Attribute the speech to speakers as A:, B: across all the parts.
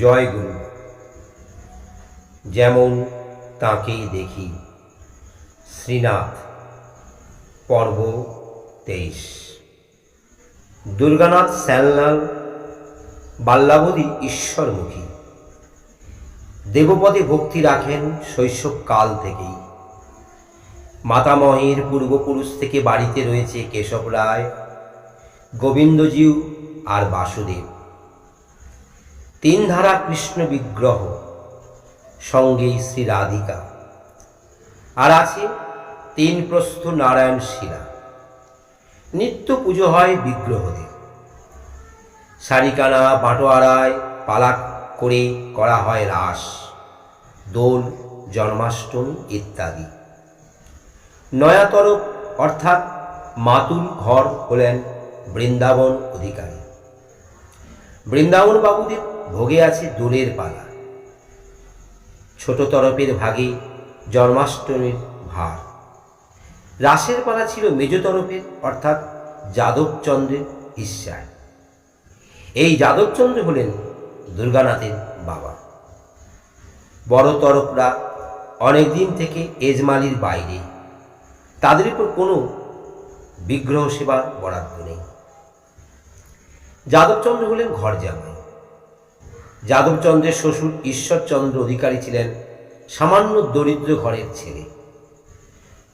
A: জয়গুরু যেমন তাঁকেই দেখি। শ্রীনাথ পর্ব 23। দুর্গানাথ শ্যামলাল বাল্যাবধি ঈশ্বরমুখী। দেবপদে ভক্তি রাখেন শৈশবকাল থেকেই। মাতামহের পূর্বপুরুষ থেকে বাড়িতে রয়েছে কেশব রায়, গোবিন্দজিউ আর বাসুদেব, তিন ধারা কৃষ্ণ বিগ্রহ, সঙ্গে শ্রী রাধিকা, আর আছে তিন প্রস্থ নারায়ণ শিলা। নিত্য পুজো হয় বিগ্রহদের। সারিকানা বাটোয়ারায় পালা করে করা হয় রাস, দোল, জন্মাষ্টমী ইত্যাদি। নয়াতরফ অর্থাৎ মাতুল ঘর হলেন বৃন্দাবন অধিকারী। বৃন্দাবন বাবুদের ভোগে আছে দোলের পালা। ছোট তরফের ভাগে জন্মাষ্টমীর ভার। রাসের পালা ছিল মেজ তরফের অর্থাৎ যাদবচন্দ্রের ইচ্ছায়। এই যাদবচন্দ্র হলেন দুর্গানাথের বাবা। বড় তরফরা অনেকদিন থেকে এজমালির বাইরে, তাদের উপর কোনো বিগ্রহ সেবার বরাদ্দ নেই। যাদবচন্দ্র হলেন ঘর জামাই। যাদবচন্দ্রের শ্বশুর ঈশ্বরচন্দ্র অধিকারী ছিলেন সামান্য দরিদ্র ঘরের ছেলে।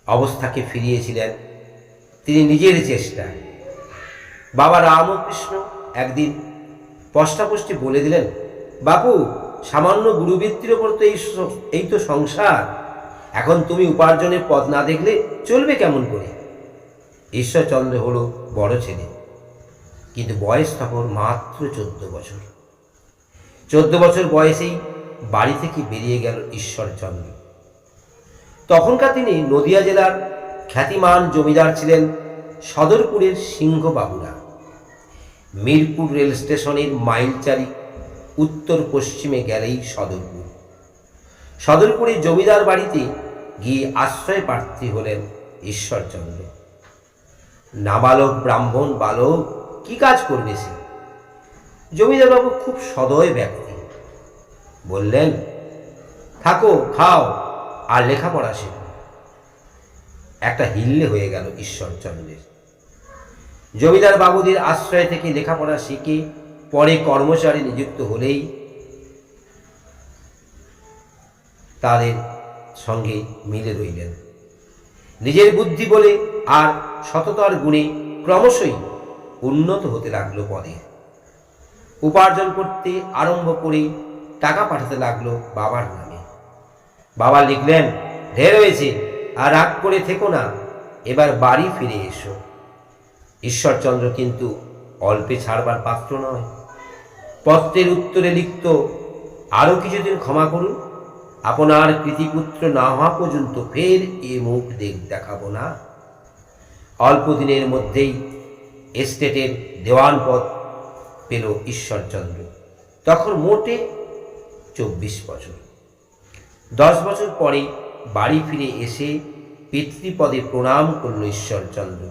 A: অবস্থাকে ফিরিয়েছিলেন তিনি নিজের চেষ্টায়। বাবা রামকৃষ্ণ একদিন স্পষ্টাস্পষ্টি বলে দিলেন, বাপু, সামান্য গুরুবৃত্তির ওপর তো এই তো সংসার। এখন তুমি উপার্জনের পথ না দেখলে চলবে কেমন করে? ঈশ্বরচন্দ্র হলো বড় ছেলে, কিন্তু বয়স তখন মাত্র 14 বছর। 14 বছর বয়সেই বাড়ি থেকে বেরিয়ে গেল ঈশ্বরচন্দ্র। তখনকার তিনি নদিয়া জেলার খ্যাতিমান জমিদার ছিলেন সদরপুরের সিংহবাবুরা। মিরপুর রেল স্টেশনের মাইল চারি উত্তর পশ্চিমে গেলেই সদরপুর। সদরপুরের জমিদার বাড়িতে গিয়ে আশ্রয় প্রার্থী হলেন ঈশ্বরচন্দ্র। নাবালক ব্রাহ্মণ বালক, কি কাজ করবে সে? জমিদারবাবু খুব সদয় ব্যক্তি, বললেন, থাকো, খাও আর লেখাপড়া শেখো। একটা হিল্লে হয়ে গেল ঈশ্বরচন্দ্রের। জমিদার বাবুদের আশ্রয় থেকে লেখাপড়া শিখে পরে কর্মচারী নিযুক্ত হলেই তাদের সঙ্গে মিলে রইলেন। নিজের বুদ্ধি বলে আর সততার গুণে ক্রমশই উন্নত হতে লাগলো পদে। উপার্জন করতে আরম্ভ করে টাকা পাঠাতে লাগলো বাবার নামে। বাবা লিখলেন, ঢের হয়েছে, আর রাগ করে থেকো না, এবার বাড়ি ফিরে এসো। ঈশ্বরচন্দ্র কিন্তু অল্পে ছাড়বার পাত্র নয়। পত্রের উত্তরে লিখত, আরো কিছুদিন ক্ষমা করুন, আপনার কৃতিপুত্র না হওয়া পর্যন্ত ফের এ মুখ দেখাবো না। অল্প দিনের মধ্যেই এস্টেটের দেওয়ান পদ পেল ঈশ্বরচন্দ্র। তখন মোটে 24 বছর। 10 বছর পরে বাড়ি ফিরে এসে পিতৃপদে প্রণাম করল ঈশ্বরচন্দ্র।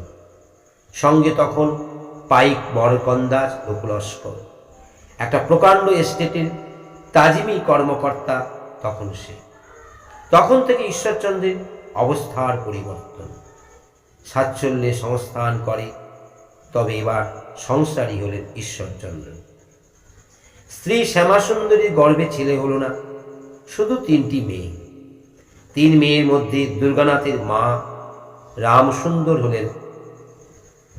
A: সঙ্গে তখন পাইক বরকন্দাজ লোকলস্কর, একটা প্রকাণ্ড এস্টেটের তাজিমি কর্মকর্তা তখন সে। তখন থেকে ঈশ্বরচন্দ্রের অবস্থার পরিবর্তন। সাচ্ছল্যে সংস্থান করে, তবে এবার সংসারী হলেন ঈশ্বরচন্দ্র। স্ত্রী শ্যামাসুন্দরীর গর্ভে ছেলে হলো না, শুধু 3টি মেয়ে। 3 মেয়ের মধ্যে দুর্গানাথের মা রামসুন্দর হলেন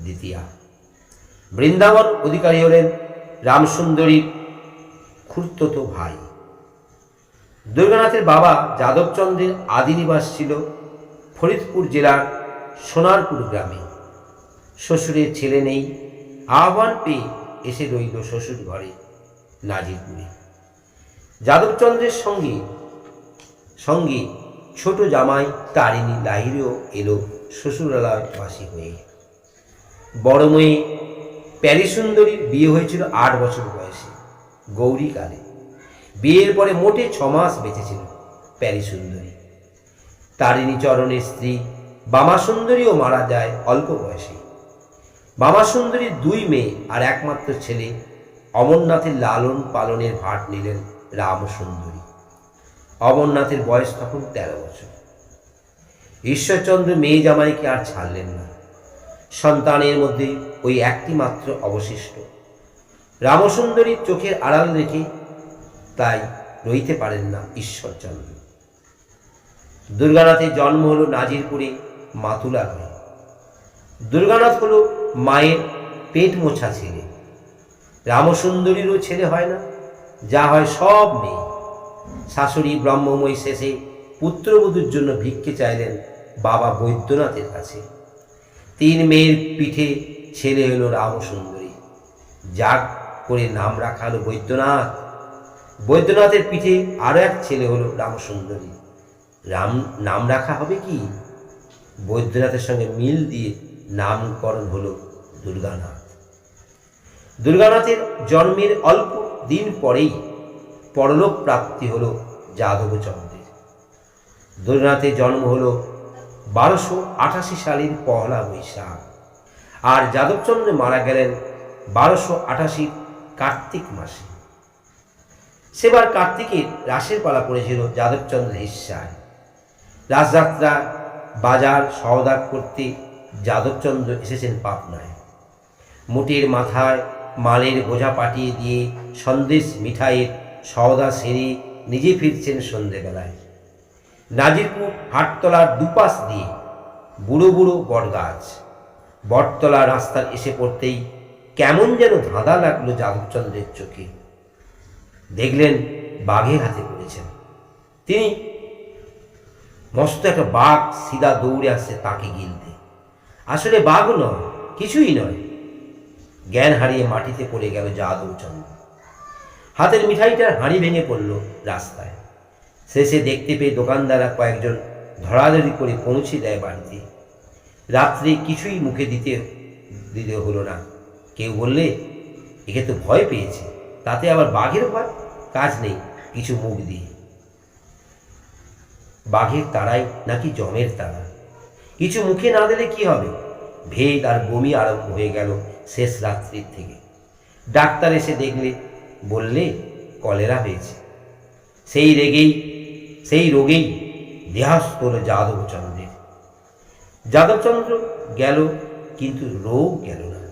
A: দ্বিতীয়া। বৃন্দাবন অধিকারী হলেন রামসুন্দরীর খুড়তুতো ভাই। দুর্গানাথের বাবা যাদবচন্দ্রের আদি নিবাস ছিল ফরিদপুর জেলার সোনারপুর গ্রামে। শ্বশুরের ছেলে নেই, আহ্বান পেয়ে এসে রইল শ্বশুর ঘরে নাজিরপুরে। যাদবচন্দ্রের সঙ্গে ছোট জামাই তারিণী লাহিড়েও এলো শ্বশুরালয়বাসী হয়ে। বড় মেয়ে প্যারিসুন্দরীর বিয়ে হয়েছিল 8 বছর বয়সে, গৌরীকালে। বিয়ের পরে মোটে 6 মাস বেঁচেছিল প্যারিসুন্দরী। তারিণী চরণের স্ত্রী বামাসুন্দরীও মারা যায় অল্প বয়সে। বামাসুন্দরীর 2 মেয়ে আর একমাত্র ছেলে অমরনাথের লালন পালনের ভার নিলেন রামসুন্দরী। অমরনাথের বয়স তখন 13 বছর। ঈশ্বরচন্দ্র মেয়ে জামাইকে আর ছাড়লেন না। সন্তানের মধ্যে ওই একটি মাত্র অবশিষ্ট। রামসুন্দরীর চোখের আড়াল রেখে তাই রইতে পারেন না ঈশ্বরচন্দ্র। দুর্গানাথের জন্ম হলো নাজিরপুরে মাতুলা হয়ে। দুর্গানাথ হলো মায়ের পেট মোছা ছেলে। রামসুন্দরীরও ছেলে হয় না, যা হয় সব মেয়ে। শাশুড়ি ব্রহ্মময়ী শেষে পুত্রবধূর জন্য ভিক্ষে চাইলেন বাবা বৈদ্যনাথের কাছে। 3 মেয়ের পিঠে ছেলে হলো রামসুন্দরী। যাগ করে নাম রাখা হলো বৈদ্যনাথ। বৈদ্যনাথের পিঠে আরো এক ছেলে হলো রামসুন্দরী। নাম রাখা হবে কি? বৈদ্যনাথের সঙ্গে মিল দিয়ে নামকরণ হলো দুর্গানাথ। দুর্গানাথের জন্মের অল্প দিন পরেই পরলোক প্রাপ্তি হলো যাদবচন্দ্রের। দুর্গানাথের জন্ম হলো 1288 সালের পহেলা বৈশাখ, আর যাদবচন্দ্র মারা গেলেন 1288 কার্তিক মাসে। সেবার কার্তিকের রাসের পালা পড়েছিল যাদবচন্দ্রের হিস্সায়। রাজযাত্রা বাজার সওদা করতে যাদবচন্দ্র এসেছেন পাবনায়। মুটের মাথায় মালের বোঝা পাঠিয়ে দিয়ে সন্দেশ মিঠাইয়ের সওদা সেরে নিজে ফিরছেন সন্ধেবেলায়। নাজিরপুর হাটতলার দুপাশ দিয়ে বুড়ো বুড়ো বটগাছ। বটতলা রাস্তার এসে পড়তেই কেমন যেন ধাঁধা লাগলো যাদবচন্দ্রের চোখে। দেখলেন বাঘের হাতে পড়েছেন। তিনি মস্ত একটা বাঘ সিধা দৌড়ে আসছে তাকে গিলতে। আসলে বাঘ নয়, কিছুই নয়। জ্ঞান হারিয়ে মাটিতে পড়ে গেল যাদবচন্দ্র। হাতের মিঠাইটার হাঁড়ি ভেঙে পড়ল রাস্তায়। শেষে দেখতে পেয়ে দোকানদাররা কয়েকজন ধরাধরি করে পৌঁছে দেয় বাড়িতে। রাত্রে কিছুই মুখে দিতে হলো না। কেউ বললে একে তো ভয় পেয়েছে, তাতে আবার বাঘের ভয়? কাজ নেই, কিছু মুখ দিয়ে। বাঘের তাড়াই নাকি জমের তাড়া? কিছু মুখে না দিলে কি হবে? ভেদ আর বমি আরম্ভ হয়ে গেল শেষ রাত্রির থেকে। ডাক্তার এসে দেখলে বললে কলেরা হয়েছে। সেই রোগেই দেহাস্ত হল যাদবচন্দ্রের। যাদবচন্দ্র গেল, কিন্তু রোগ গেল না।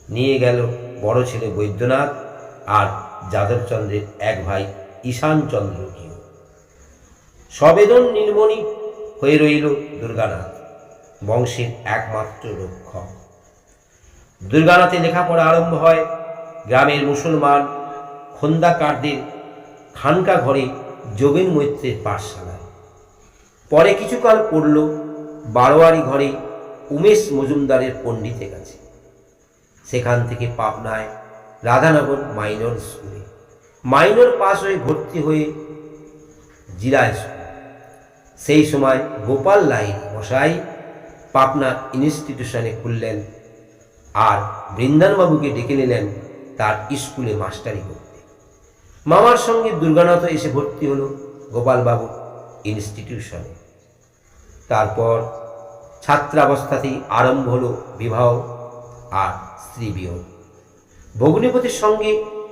A: নিয়ে গেল বড় ছেলে বৈদ্যনাথ আর যাদবচন্দ্রের এক ভাই ঈশানচন্দ্রকেও। সবেদন নীলমণি হয়ে রইল দুর্গানাথ, বংশের একমাত্র রক্ষক। দুর্গানাথে লেখাপড়া আরম্ভ হয় গ্রামের মুসলমান খন্দাকারদের খানকা ঘরে যোগেন মৈত্রের পাঠশালায়। পরে কিছুকাল পড়ল বারোয়ারি ঘরে উমেশ মজুমদারের পণ্ডিতের কাছে। সেখান থেকে পাবনায় রাধানগর মাইনর স্কুলে মাইনর পাস হয়ে ভর্তি হয়ে জিলা স্কুল। সেই সময় গোপাল লাইন মশাই পাবনা ইনস্টিটিউশনে খুললেন আর বৃন্দানবাবুকে ডেকে নিলেন তার স্কুলে মাস্টারি করতে। মামার সঙ্গে দুর্গানাথ এসে ভর্তি হলো গোপালবাবু ইনস্টিটিউশনে। তারপর ছাত্রাবস্থাতেই আরম্ভ হলো বিবাহ আর স্ত্রী বিয়োগ। ভগ্নিপতির সঙ্গে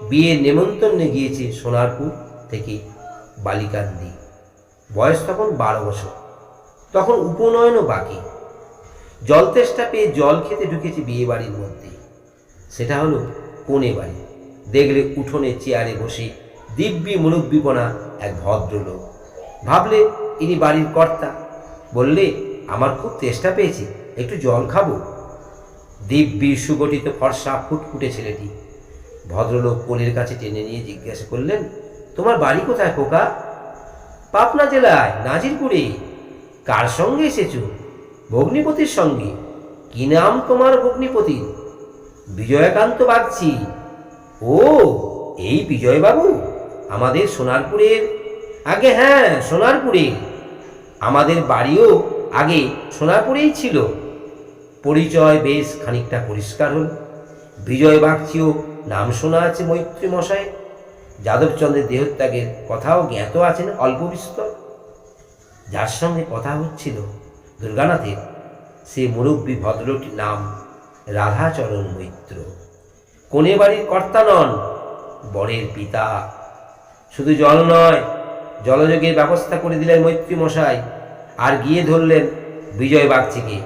A: বিয়ের নেমন্তন্নে গিয়েছে সোনারপুর থেকে বালিকান্দি। বয়স তখন 12 বছর। তখন উপনয়নও বাকি। জল তেষ্টা পেয়ে জল খেতে ঢুকেছে বিয়ে বাড়ির মধ্যে। সেটা হলো কোণে বাড়ি। দেখলে উঠোনে চেয়ারে বসে দিব্যি মুরব্বিপনা এক ভদ্রলোক। ভাবলে ইনি বাড়ির কর্তা। বললে, আমার খুব তেষ্টা পেয়েছে, একটু জল খাবো। দিব্যি সুগঠিত ফর্সা ফুটফুটে ছেলেটি ভদ্রলোক কোলের কাছে টেনে নিয়ে জিজ্ঞাসা করলেন, তোমার বাড়ি কোথায় খোকা? পাবনা জেলায় নাজিরপুরে। কার সঙ্গে এসেছো? ভগ্নিপতির সঙ্গে। কি নাম তোমার ভগ্নিপতির? বিজয়কান্ত বাগচি। ও, এই বিজয়বাবু আমাদের সোনারপুরের? আগে হ্যাঁ, সোনারপুরে। আমাদের বাড়িও আগে সোনারপুরেই ছিল। পরিচয় বেশ খানিকটা পরিষ্কার হল। বিজয় বাগচিও নাম শোনা আছে মৈত্রী মশাই। যাদবচন্দ্রের দেহত্যাগের কথাও জ্ঞাত আছেন অল্প বিস্তর। যার সঙ্গে কথা হচ্ছিল দুর্গানাথের, সে মুরব্বী ভদ্রটির নাম রাধাচরণ মৈত্র। কোনে বাড়ির কর্তা নন, বরের পিতা। শুধু জল নয়, জলযোগের ব্যবস্থা করে দিলেন মৈত্রী মশাই, আর গিয়ে ধরলেন বিজয় বাগচিকে,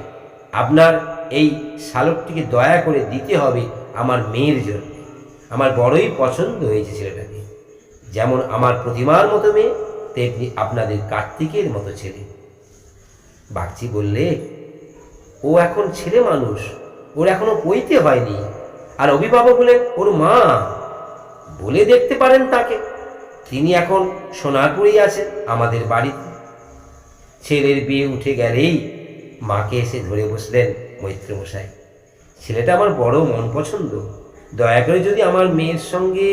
A: আপনার এই শালকটিকে দয়া করে দিতে হবে আমার মেয়ের জন্য। আমার বড়ই পছন্দ হয়েছে ছেলেটাকে, যেমন আমার প্রতিমার মতো মেয়ে, তেমনি আপনাদের কার্তিকের মতো ছেলে। বাগচি বললে, ও এখন ছেলে মানুষ, ওর এখনো পৈতে হয়নি, আর অভিভাবক বলে ওর মা, বলে দেখতে পারেন তাকে, তিনি এখন সোনারপুরেই আছেন আমাদের বাড়িতে। ছেলের বিয়ে উঠে গেলেই মাকে এসে ধরে বসলেন মৈত্রমশাই, ছেলেটা আমার বড় মন পছন্দ, দয়া করে যদি আমার মেয়ের সঙ্গে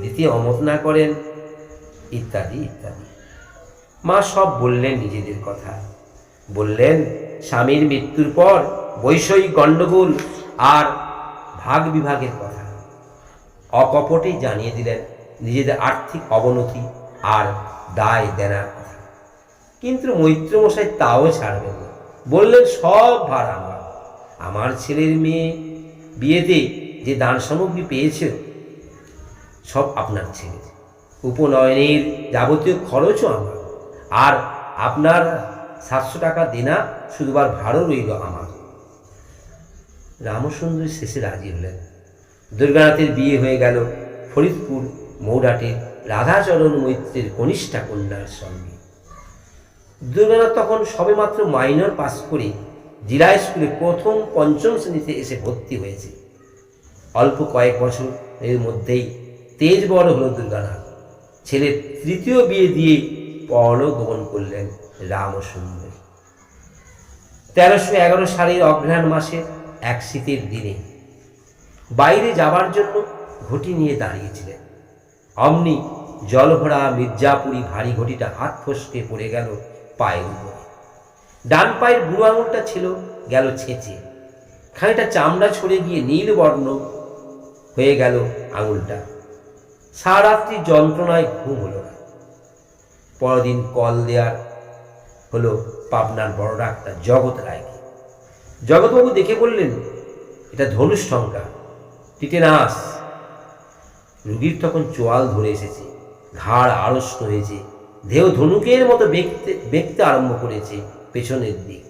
A: দিতে অমত না করেন, ইত্যাদি ইত্যাদি। মা সব বললেন নিজেদের কথা, বললেন স্বামীর মৃত্যুর পর বৈষয়িক গণ্ডগোল আর ভাগ বিভাগের কথা, অকপটেই জানিয়ে দিলেন নিজেদের আর্থিক অবনতি আর দায় দেনার কথা। কিন্তু মৈত্রমশাই তাও ছাড়বেন না, বললেন সব ভার আমার, আমার ছেলের মেয়ে বিয়েতে যে দান সামগ্রী পেয়েছ সব আপনার ছেলে, উপনয়নের যাবতীয় খরচও আমার, আর আপনার 700 টাকা দেনা শুধুবার ভাড়ও রইল আমার। রামসুন্দরী শেষে রাজি হলেন। দুর্গানাথের বিয়ে হয়ে গেল ফরিদপুর মৌরাটের রাধাচরণ মৈত্রের কনিষ্ঠা কন্যার সঙ্গে। দুর্গানাথ তখন সবেমাত্র মাইনর পাস করে জেলা স্কুলে প্রথম 5ম শ্রেণীতে এসে ভর্তি হয়েছে। অল্প কয়েক বছর এর মধ্যেই তেজ বড় হলো দুর্গানাথ। ছেলের 3য় বিয়ে দিয়ে পরলোক গমন করলেন রামসুন্দরী। 1311 সালের অগ্রহায়ণ মাসের এক শীতের দিনে বাইরে যাবার জন্য ঘটি নিয়ে দাঁড়িয়েছিলেন। অমনি জলভরা মির্জাপুরি ভারী ঘটিটা হাত ফসকে পড়ে গেল পায়ের উপরে। ডান পায়ের বুড়ো আঙুলটা ছিল গেল ছেঁচে, খানিকটা চামড়া ছড়ে গিয়ে নীল বর্ণ হয়ে গেল আঙুলটা। সারারাত্রি যন্ত্রণায় ঘুম হলো না। পরদিন কল দেওয়ার হলো পাবনার বড় ডাক্তার জগৎ রায়কে। জগৎবাবু দেখে বললেন, এটা ধনুষ্টঙ্কা, টিটেনাস। রুগীর তখন চোয়াল ধরে এসেছে, ঘাড় আড়ষ্ট হয়েছে, দেহ ধনুকের মতো বেঁকতে আরম্ভ করেছে পেছনের দিক।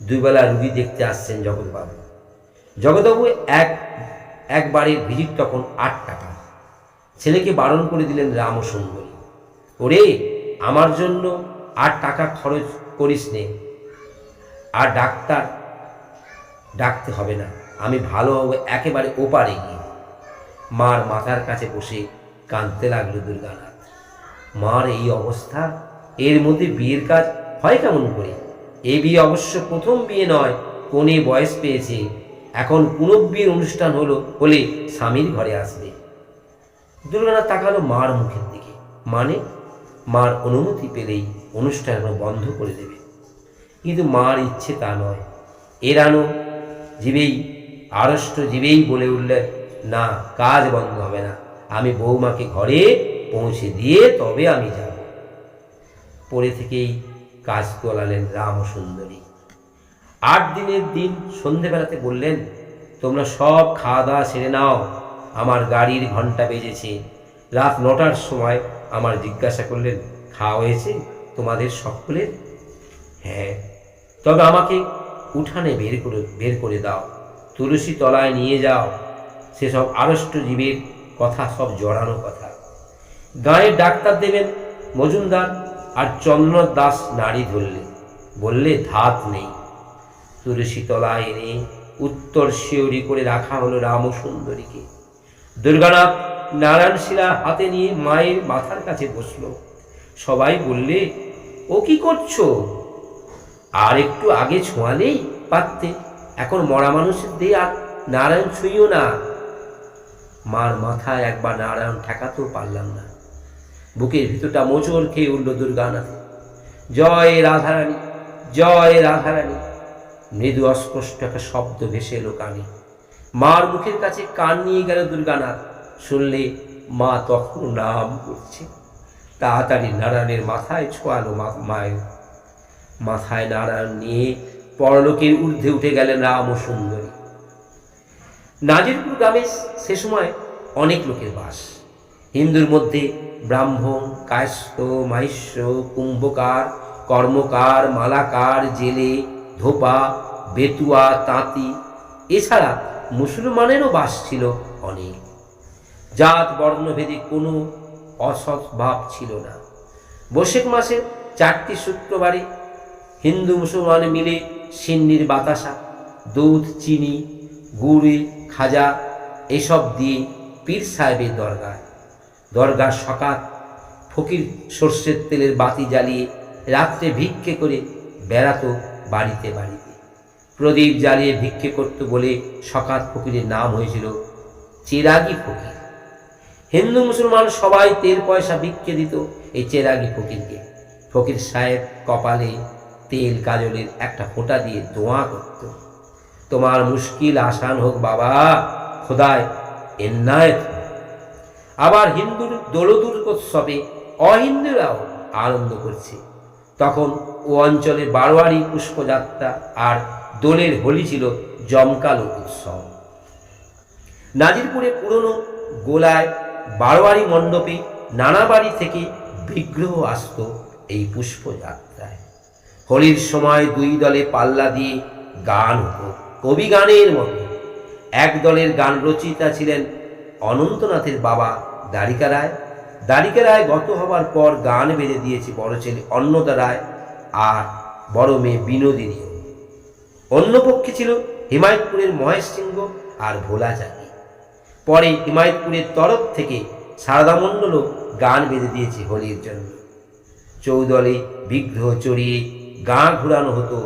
A: 2 বেলা রুগী দেখতে আসছেন জগৎবাবু। জগৎবাবু একবারের ভিজিট তখন 8 টাকা। ছেলেকে বারণ করে দিলেন রামসুন্দরী, ওরে আমার জন্য 8 টাকা খরচ করিস নে, আর ডাক্তার ডাকতে হবে না, আমি ভালো একেবারে ওপারে গিয়ে। মার মাথার কাছে বসে কাঁদতে লাগলো দুর্গানাথ। মার এই অবস্থা, এর মধ্যে বিয়ের কাজ হয় কেমন করে? এ বিয়ে অবশ্য প্রথম বিয়ে নয়, কোনে বয়স পেয়েছে, এখন পুনর্বিয়ের অনুষ্ঠান হলে স্বামীর ঘরে আসবে। দুর্গানাথ তাকালো মার মুখের দিকে, মানে মার অনুমতি পেলেই অনুষ্ঠান বন্ধ করে দেবে। কিন্তু মার ইচ্ছে তা নয়। এরানো জীবেই আড়ষ্ট জীবেই বলে উঠলেন, না, কাজ বন্ধ হবে না, আমি বৌমাকে ঘরে পৌঁছে দিয়ে তবে আমি যাব। পরে থেকেই কাজ তোলালেন রামসুন্দরী। 8 দিনের দিন সন্ধেবেলাতে বললেন, তোমরা সব খাওয়া দাওয়া সেরে নাও, আমার গাড়ির ঘন্টা বেজেছে। রাত 9টার সময় আমার জিজ্ঞাসা করলেন, খাওয়া হয়েছে তোমাদের সকলের? হ্যাঁ। তবে আমাকে উঠানে বের করে দাও, তুলসী তলায় নিয়ে যাও, সেসব আড়ষ্ট জীবের কথা, সব জড়ানো কথা। গাঁয়ের ডাক্তার দেবেন মজুমদার আর চন্দ্রনাথ দাস নাড়ি ধরলে, বললে ধাত নেই। তুলসী তলায় এনে উত্তর শিউরি করে রাখা হলো রামসুন্দরীকে। দুর্গানাথ নারায়ণ শিলা হাতে নিয়ে মায়ের মাথার কাছে বসল। সবাই বললে, ও কি করছো? আর একটু আগে ছোঁয়ালেই পারতে, এখন মরা মানুষের দিয়ে আর নারায়ণ ছুঁইও না। মার মাথায় একবার নারায়ণ ঠেকাতেও পারলাম না। বুকের ভিতরটা মোচড় খেয়ে উঠল দুর্গানাথ। জয় রাধারানী, জয় রাধারানী। মৃদু অস্পষ্ট একটা শব্দ ভেসে এলো কানে। মার মুখের কাছে কান নিয়ে গেল দুর্গানাথ। শুনলে মা তখন নাম করছে। তাড়াতাড়ি নারায়ণের মাথায় ছোঁয়ালো। মায়ের মাথায় নারায়ণ নিয়ে পরলোকের ঊর্ধ্বে উঠে গেলেন রামসুন্দরী। নাজিরপুর গ্রামে সে সময় অনেক লোকের বাস। হিন্দুর মধ্যে ব্রাহ্মণ, কায়স্থ, মাহিষ্য, কুম্ভকার, কর্মকার, মালাকার, জেলে, ধোপা, বেতুয়া, তাঁতি, এছাড়া মুসলমানেরও বাস ছিল অনেক। জাত বর্ণভেদে কোনো অসদ্ভাব ছিল না। বৈশাখ মাসের 4টি শুক্রবারে হিন্দু মুসলমান মিলে সিন্নির বাতাসা, দুধ, চিনি, গুড়ে, খাজা এসব দিয়ে পীর সাহেবের দরগার সকাত ফকির সর্ষের তেলের বাতি জ্বালিয়ে রাত্রে ভিক্ষে করে বেড়াতো বাড়িতে বাড়িতে। প্রদীপ জ্বালিয়ে ভিক্ষে করত বলে সকাত ফকিরের নাম হয়েছিল চেরাগি ফকির। হিন্দু মুসলমান সবাই তেল পয়সা ভিক্ষে দিত এই চেরাগি ফকিরকে। ফকির সাহেব কপালে তেল কাজলের একটা ফোঁটা দিয়ে দোয়া করত, তোমার মুশকিল আসান হোক বাবা, খোদায় এন্নায়েত। আবার হিন্দুর দোলদুর্গোৎসবে অহিন্দুরাও আনন্দ করছে। তখন ও অঞ্চলে বারোয়ারি পুষ্পযাত্রা আর দোলের হোলি ছিল জমকালো উৎসব। নাজিরপুরে পুরনো গোলায় বারোয়ারি মণ্ডপে নানা বাড়ি থেকে বিগ্রহ আসত এই পুষ্পযাত্রায়। হোলির সময় 2 দলে পাল্লা দিয়ে গান হতো কবি গানের মতো। এক দলের গান রচয়িতা ছিলেন অনন্তনাথের বাবা দ্বারিকা রায়। দ্বারিকা রায় গত হবার পর গান বেঁধে দিয়েছে বড় ছেলে অন্নদা রায় আর বড় মেয়ে বিনোদিনী। অন্য পক্ষে ছিল হিমায়তপুরের মহেশ সিংহ আর ভোলা চাকি। পরে হিমায়তপুরের তরফ থেকে সারদা মণ্ডলও গান বেঁধে দিয়েছে হোলির জন্য। চৌদলে বিগ্রহ চড়িয়ে গাঁ ঘুরানো হতো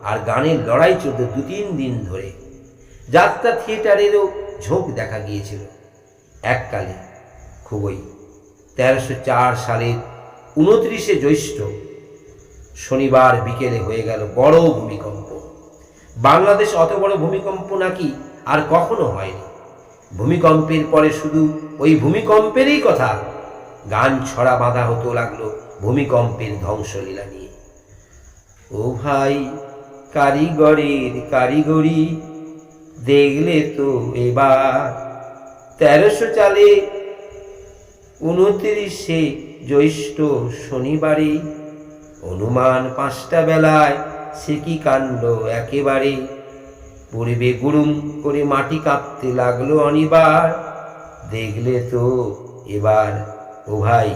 A: আর গানের লড়াই চলত 2-3 দিন ধরে। যাত্রা থিয়েটারেরও ঝোঁক দেখা গিয়েছিল এককালে খুবই। 1304 সালের 29শে জ্যৈষ্ঠ শনিবার বিকেলে হয়ে গেল বড় ভূমিকম্প। বাংলাদেশ অত বড় ভূমিকম্প নাকি আর কখনো হয়নি। ভূমিকম্পের পরে শুধু ওই ভূমিকম্পেরই কথা। গান ছড়া বাঁধা হতো লাগলো ভূমিকম্পের ধ্বংসলীলা নিয়ে। ও ভাই কারিগরের কারিগরি দেখলে তো এবার, 1300 সালে 29শে জ্যৈষ্ঠ শনিবারে অনুমান 5টা বেলায় সে কি কাণ্ড একেবারে। পূর্বে গুড়ুম করে মাটি কাঁপতে লাগলো অনিবার, দেখলে তো এবার ও ভাই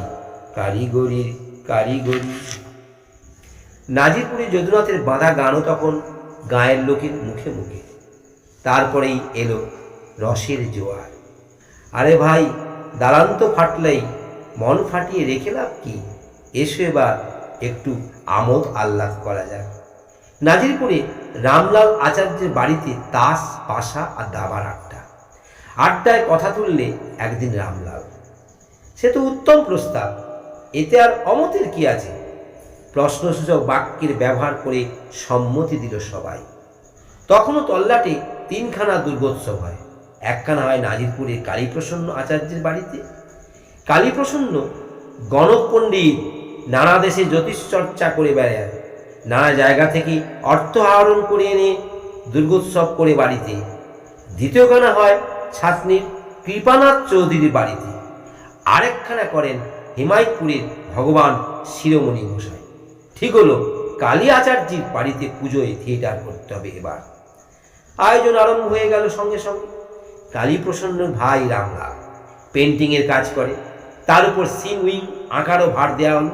A: কারিগরির কারিগরি। নাজিরপুরে যদুনাথের বাঁধা গানও তখন গায়ের লোকের মুখে মুখে। তারপরেই এলো রসের জোয়ার। আরে ভাই দালান তো ফাটলেই, মন ফাটিয়ে রেখে লাভ কি, এসো এবার একটু আমোদ আহ্লাদ করা যাক। নাজিরপুরে রামলাল আচার্যের বাড়িতে তাস, পাশা আর দাবার আড্ডা। আড্ডায় কথা তুললে একদিন রামলাল, সে তো উত্তম প্রস্তাব, এতে আর অমতের কি আছে। প্রশ্নসূচক বাক্যের ব্যবহার করে সম্মতি দিল সবাই। তখনও তল্লাটে 3খানা দুর্গোৎসব হয়। একখানা হয় নাজিরপুরে কালীপ্রসন্ন আচার্যের বাড়িতে। কালীপ্রসন্ন গণক পণ্ডিত, নানা দেশে জ্যোতিষচর্চা করে বেড়ায়, নানা জায়গা থেকে অর্থ আহরণ করে এনে দুর্গোৎসব করে বাড়িতে। দ্বিতীয়খানা হয় ছাতনির কৃপানাথ চৌধুরীর বাড়িতে। আরেকখানা করেন হিমায়তপুরের ভগবান শিরোমণি মশাই। ঠিক হলো কালী আচার্যের বাড়িতে পুজোয় থিয়েটার করতে হবে এবার। আয়োজন আরম্ভ হয়ে গেল সঙ্গে সঙ্গে। কালীপ্রসন্নর ভাই রামলাল পেন্টিংয়ের কাজ করে, তার উপর সিন উইং আঁকারও ভার দেওয়া হল।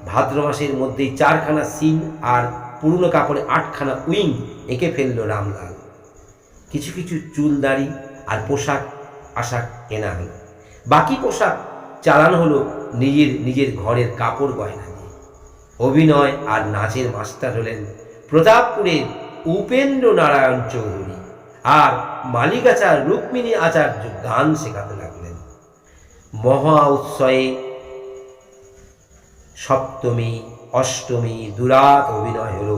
A: ভাদ্র মাসের মধ্যেই 4খানা সিন আর পুরনো কাপড়ে 8খানা উইং এঁকে ফেলল রামলাল। কিছু কিছু চুল দাড়ি আর পোশাক আশাক কেনা হলো। বাকি পোশাক চালানো হলো নিজের ঘরের কাপড় গয়না দিয়ে। অভিনয় আর নাচের মাস্টার হলেন প্রতাপপুরের উপেন্দ্র নারায়ণ চৌধুরী, আর মালিকাচার রুক্মিণী আচার্য গান শেখাতে লাগলেন। মহা উৎসবে সপ্তমী, অষ্টমী দুরাত অভিনয় হল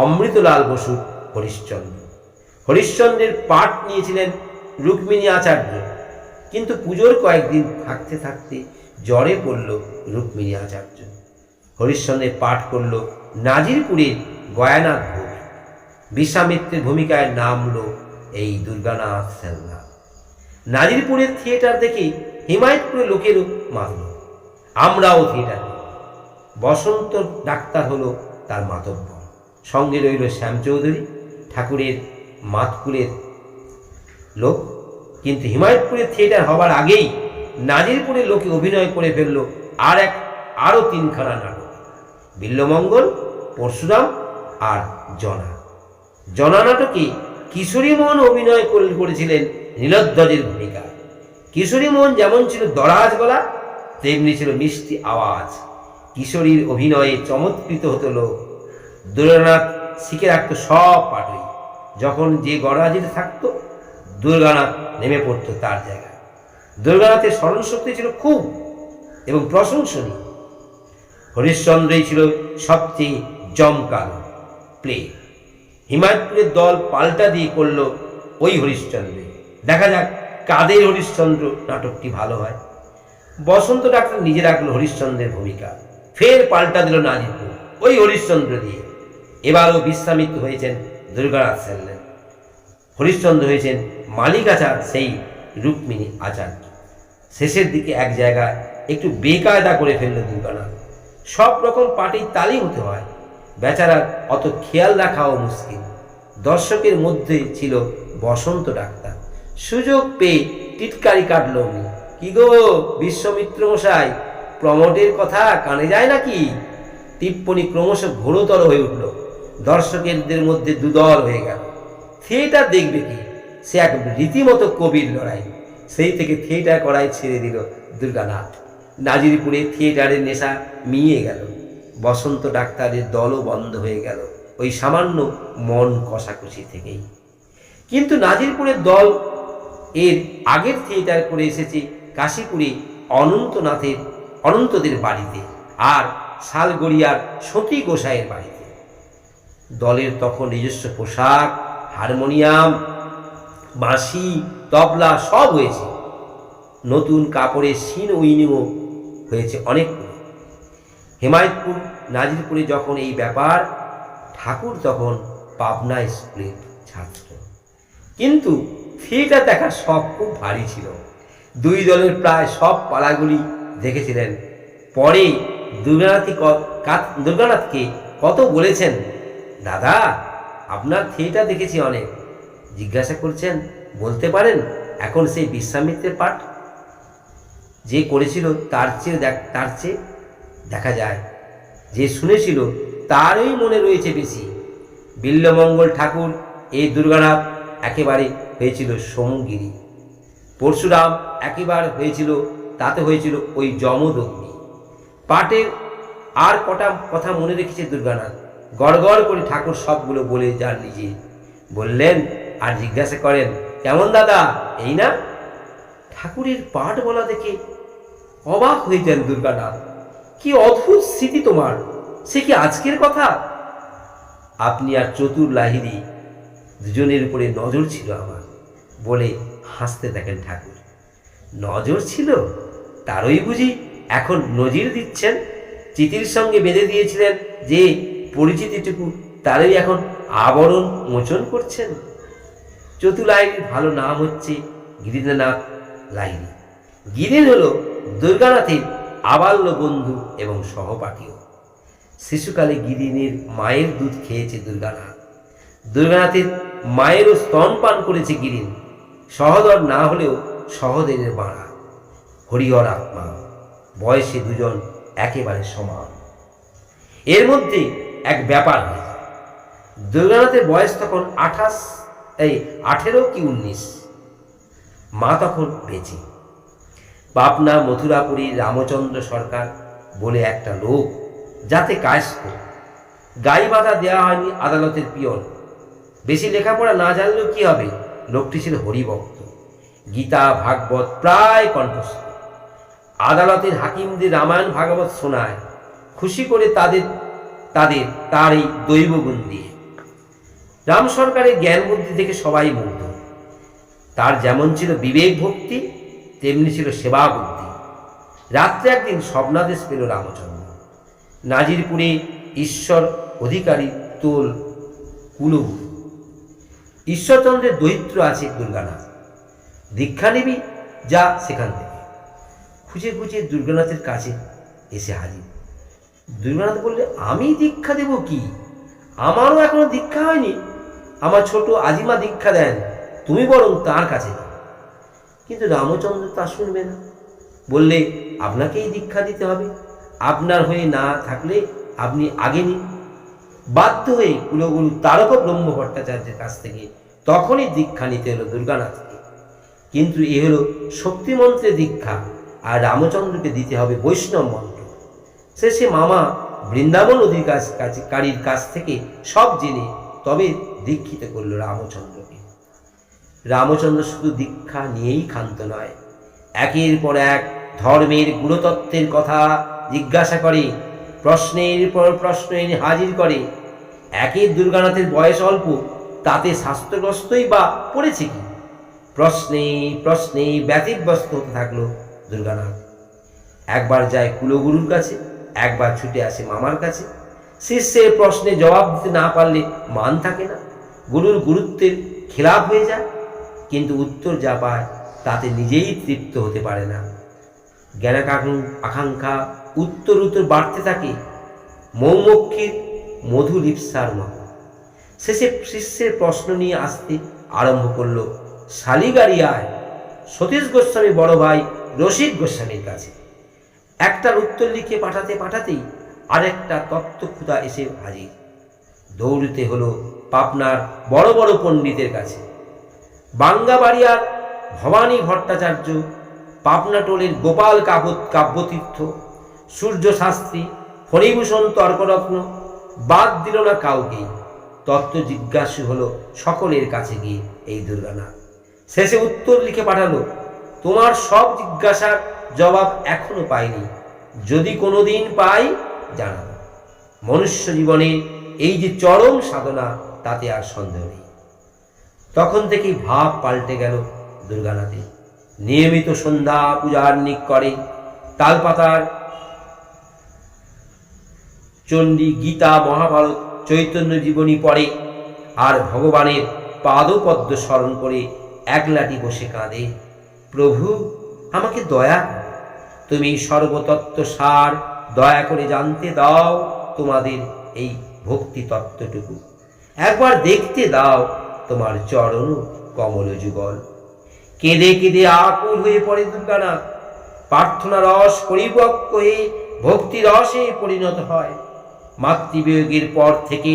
A: অমৃতলাল বসুর হরিশ্চন্দ্র। হরিশ্চন্দ্রের পাঠ নিয়েছিলেন রুক্মিণী আচার্য, কিন্তু পুজোর কয়েকদিন থাকতে থাকতে জ্বরে পড়ল রুক্মিণী আচার্য। হরিশ্চন্দ্রের পাঠ করল নাজিরপুরের গয়ানাথ ভৌমিক। বিশ্বামিত্রের ভূমিকায় নামল এই দুর্গানাথ সেননাথ। নাজিরপুরের থিয়েটার দেখে হিমায়তপুরের লোকেরও মাতল। আমরাও থিয়েটার দেখব। বসন্ত ডাক্তার হলো তার মাতব্বর, সঙ্গে রইল শ্যাম চৌধুরী, ঠাকুরের মাতকুলের লোক। কিন্তু হিমায়তপুরের থিয়েটার হবার আগেই নাজিরপুরের লোকে অভিনয় করে ফেলল আরও 3খানা নাটক, বিল্বমঙ্গল, পরশুরাম আর জনা। জনা নাটকে কিশোরী মোহন অভিনয় করেছিলেন নীলধ্বজের ভূমিকা। কিশোরী মোহন যেমন ছিল দরাজ গলা, তেমনি ছিল মিষ্টি আওয়াজ। কিশোরীর অভিনয়ে চমৎকৃত হতো লোক। দুর্গানাথ শিখে রাখত সব পাঠই। যখন যে গড়াজিতে থাকতো, দুর্গানাথ নেমে পড়তো তার জায়গায়। দুর্গানাথের স্মরণশক্তি ছিল খুব এবং প্রশংসনীয়। হরিশ্চন্দ্রই ছিল সবচেয়ে জমকালো প্লে। হিমায়তপুরের দল পাল্টা দিয়ে করল ওই হরিশ্চন্দ্রে। দেখা যাক কাদের হরিশ্চন্দ্র নাটকটি ভালো হয়। বসন্ত ডাক্তার নিজে রাখলো হরিশ্চন্দ্রের ভূমিকা, ফের পাল্টা দিল নাজিরপুর ওই হরিশ্চন্দ্র দিয়ে। এবারও বিশ্বামিত্র হয়েছেন দুর্গানাথ সেনলেন, হরিশ্চন্দ্র হয়েছেন মালিকাচার সেই রুক্মিণী আচার্য। শেষের দিকে এক জায়গায় একটু বেকায়দা করে ফেলল দুর্গানাথ। সব রকম পার্টির তালি হতে হয়, বেচারার অত খেয়াল রাখাও মুশকিল। দর্শকের মধ্যে ছিল বসন্ত ডাক্তার। সুযোগ পেয়ে টিটকারি কাটল উনি। কি গো বিশ্বমিত্র মশাই, প্রমোটের কথা কানে যায় নাকি? টিপ্পনি ক্রমশ ঘোরতর হয়ে উঠল। দর্শকদের মধ্যে দুদল হয়ে গেল। থিয়েটার দেখবে কি? সে এক রীতিমতো কবির লড়াই। সেই থেকে থিয়েটার করাই ছেড়ে দিল দুর্গানাথ। নাজিরপুরে থিয়েটারের নেশা মিয়ে গেল। বসন্ত ডাক্তারের দলও বন্ধ হয়ে গেল ওই সামান্য মন কষাকষি থেকেই। কিন্তু নাজিরপুরের দল এর আগের থিয়েটার করে এসেছে কাশীপুরে অনন্তদের বাড়িতে আর শালগড়িয়ার সতী গোসাইয়ের বাড়িতে। দলের তখন নিজস্ব পোশাক, হারমোনিয়াম, বাঁশি, তবলা সব হয়েছে। নতুন কাপড়ের সিন উইনিংও হয়েছে অনেকগুলো। হিমায়তপুর নাজিরপুরে যখন এই ব্যাপার, ঠাকুর তখন পাবনা স্কুলের ছাত্র। কিন্তু থিয়েটার দেখার শখ খুব ভারী ছিল। দুই দলের প্রায় সব পালাগুলি দেখেছিলেন। পরে দুর্গানাথকে কত বলেছেন, দাদা আপনার থিয়েটার দেখেছি অনেক। জিজ্ঞাসা করছেন, বলতে পারেন এখন সেই বিশ্বামিত্রের পাঠ যে করেছিল তার চেয়ে দেখা যায় যে শুনেছিল তারই মনে রয়েছে বেশি। বিল্বমঙ্গল ঠাকুর এই দুর্গানাথ একেবারে হয়েছিল সমগিরি। পরশুরাম একেবারে হয়েছিল, তাতে হয়েছিল ওই যমদগ্নি। পাঠের আর কটা কথা মনে রেখেছে দুর্গানাথ। গড়গড় করে ঠাকুর সবগুলো বলে যান নিজে। বললেন আর জিজ্ঞাসা করেন, কেমন দাদা, এই না? ঠাকুরের পাঠ বলা দেখে অবাক হয়ে যান দুর্গানাথ। কি অদ্ভুত স্মৃতি তোমার, সে কি আজকের কথা? আপনি আর চতুর লাহিড়ী দুজনের উপরে নজর ছিল আমার বলে হাসতে দেখেন ঠাকুর। নজর ছিল, তারই বুঝি এখন নজির দিচ্ছেন? চিঠির সঙ্গে বেঁধে দিয়েছিলেন যে পরিচিতিটুকু, তারই এখন আবরণ মোচন করছেন। চতু লাহিড়ির ভালো নাম হচ্ছে গিরীন্দ্রনাথ লাহিড়ী। গিরীন হল দুর্গানাথের আবাল্য বন্ধু এবং সহপাঠীও। শিশুকালে গিরীনের মায়ের দুধ খেয়েছে দুর্গানাথ। দুর্গানাথের মায়েরও স্তনপান করেছে গিরীন। সহদর না হলেও সহদেরের বাড়া। হরিহর আত্মা, বয়সে দুজন একেবারে সমান। এর মধ্যে এক ব্যাপার হয়ে যায়। দুর্গানাথের বয়স তখন 18 কি 19। মা তখন বেঁচে। পাবনা মথুরাপুরী রামচন্দ্র সরকার বলে একটা লোক, যাতে কায়স্থ, গাই বাঁধা দেওয়া হয়নি আদালতের পিয়ন। বেশি লেখাপড়া না জানলেও কি হবে, লোকটি ছিল হরিভক্ত। গীতা ভাগবত প্রায় কণ্ঠস্থ। আদালতের হাকিমদের রামায়ণ ভাগবত শোনায়, খুশি করে তার এই দৈবগুণ দিয়ে। রাম সরকারের জ্ঞান বুদ্ধি থেকে সবাই মুগ্ধ। তার যেমন ছিল বিবেক ভক্তি, তেমনি ছিল সেবা বুদ্ধি। রাত্রে একদিন স্বপ্নাদেশ পেল রামচন্দ্র। নাজিরপুরে ঈশ্বর অধিকারী তোল কুলগুরু। ঈশ্বরচন্দ্রের দৈত্য আছে দুর্গানাথ। দীক্ষা নিবি, যা সেখান থেকে। খুঁজে খুঁজে দুর্গানাথের কাছে এসে হাজির। দুর্গানাথ বললে, আমি দীক্ষা দেব কি? আমারও এখনো দীক্ষা হয়নি। আমার ছোট আজিমা দীক্ষা দেন, তুমি বরং তার কাছে যাও। কিন্তু রামচন্দ্র তা শুনবে না। বললে, আপনাকেই দীক্ষা দিতে হবে, আপনার হয়ে না থাকলে আপনি আগে নিন। বাধ্য হয়ে কুলগুরু তারক ব্রহ্ম ভট্টাচার্যের কাছ থেকে তখনই দীক্ষা নিতে হলো দুর্গানাথকে। কিন্তু এ হলো শক্তিমন্ত্রের দীক্ষা, আর রামচন্দ্রকে দিতে হবে বৈষ্ণব মন্ত্র। সে মামা বৃন্দাবন অধিকারীর কাছ থেকে সব জেনে তবে দীক্ষিত করল রামচন্দ্রকে। রামচন্দ্র শুধু দীক্ষা নিয়েই ক্ষান্ত নয়, একের পর এক ধর্মের গুরুতত্ত্বের কথা জিজ্ঞাসা করে, প্রশ্নের পর প্রশ্ন এনে হাজির করে। একের দুর্গানাথের বয়স অল্প, তাতে শাস্ত্রগ্রস্তই বা পড়েছে কি? প্রশ্নে প্রশ্নে ব্যতিব্যস্ত হতে থাকলো দুর্গানাথ। একবার যায় কুলগুরুর কাছে, একবার ছুটে আসে মামার কাছে। শিষ্যের প্রশ্নে জবাব দিতে না পারলে মান থাকে না, গুরুর গুরুত্বের খেলাপ হয়ে যায়। কিন্তু উত্তর যা পায় তাতে নিজেই তৃপ্ত হতে পারে না। আকাঙ্ক্ষা উত্তর বাড়তে থাকে, মৌমক্ষীর মধু লিপ্সার মতো। শেষে শিষ্যের প্রশ্ন নিয়ে আসতে আরম্ভ করল, শালিগাড়িয়ায় সতীশ গোস্বামী বড় ভাই রসিক গোস্বামীর কাছে। একটার উত্তর লিখে পাঠাতেই আরেকটা তত্ত্বক্ষুধা এসে হাজির। দৌড়তে হলো পাবনার বড় বড় পণ্ডিতের কাছে। বাঙ্গাবাড়িয়ার ভবানী ভট্টাচার্য, পাবনাটোলের গোপাল কাব্যতীর্থ, সূর্য শাস্ত্রী, ফণীভূষণ তর্করত্ন, বাদ দিল না কাউকেই। তত্ত্ব জিজ্ঞাসু হলো সকলের কাছে গিয়ে এই দুর্গানাথ। শেষে উত্তর লিখে পাঠালো, তোমার সব জিজ্ঞাসার জবাব এখনো পাইনি, যদি কোনোদিন পাই জানাবো। মনুষ্য জীবনের এই যে চরম সাধনা, তাতে আর সন্দেহ নেই। তখন থেকেই ভাব পাল্টে গেল দুর্গানাথে। নিয়মিত সন্ধ্যা পূজার নিক করে, তালপাতার চণ্ডী, গীতা, মহাভারত, চৈতন্য জীবনী পড়ে, আর ভগবানের পাদপদ্ম স্মরণ করে একলাটি বসে কাঁদে, প্রভু আমাকে দয়া, তুমি সর্বতত্ত্ব সার, দয়া করে জানতে দাও তোমাদের এই ভক্তি তত্ত্বটুকু, একবার দেখতে দাও তোমার চরণ কমল যুগল। কেঁদে কেঁদে আকুল হয়ে পড়ে দুর্গানাথ। প্রার্থনা রস পরিপক্ক হয়ে ভক্তি রসে পরিণত হয়। মাতৃবিয়োগের পর থেকে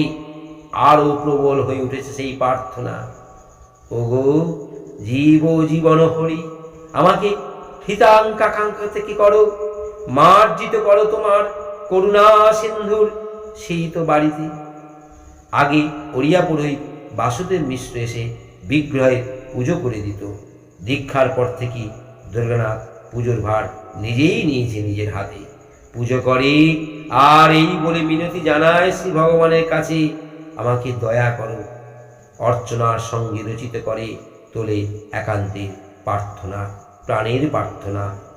A: আরো প্রবল হয়ে উঠেছে সেই প্রার্থনা, ওগো জীবন হরি, আমাকে হিতাকাঙ্ক্ষা থেকে করো, মার্জিত করো তোমার করুণা সিন্ধুর শীত বাড়িতে। আগে ওড়িয়া পুরোহিত বাসুদেব মিশ্র এসে বিগ্রহের পুজো করে দিত। দীক্ষার পর থেকে দুর্গানাথ পুজোর ভার নিজেই নিয়েছে নিজের হাতে, পুজো করে আর এই বলে মিনতি জানায় শ্রী ভগবানের কাছে, আমাকে দয়া করো। অর্চনার সঙ্গে রচিত করে তোলে একান্তের প্রার্থনা, প্রাণের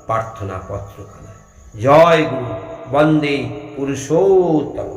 A: প্রার্থনা পত্রখানা। জয় গুরু, বন্দে পুরুষোত্তম।